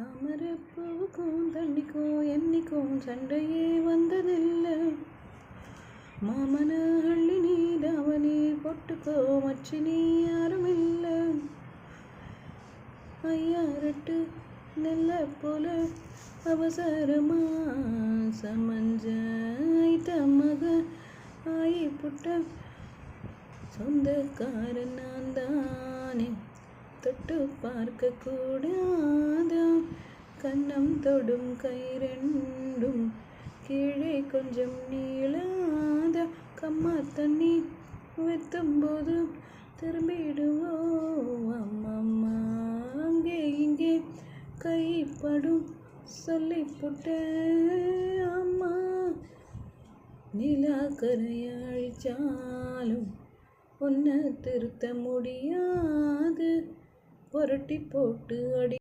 தாமரைப்பூவுக்கும் தண்ணிக்கும் என்னைக்கும் சண்டையே வந்ததில்லை. மாமன அள்ளி நீ தாவணி பொட்டுக்கோ மச்சி நீ யாரும் இல்லை. ஐயாரட்டு நெல்ல போல அவசரமா சமஞ்ச மக ஆயி புட்ட சொந்தக்காரன் நான் தானே தொட்டு பார்க்க கூடாதா. கண்ணம் தொடும் கை ரெண்டும் கீழே கொஞ்சம் நீளாத. கம்மா தண்ணி வெத்தும்போது திரும்பிடுவோம். அம்மம்மா அங்கே இங்கே கைப்படும் சொல்லி புட்ட அம்மா. நிலா கரையழிச்சாலும் உன்னை திருத்த முடியாது. புரட்டி போட்டு அடி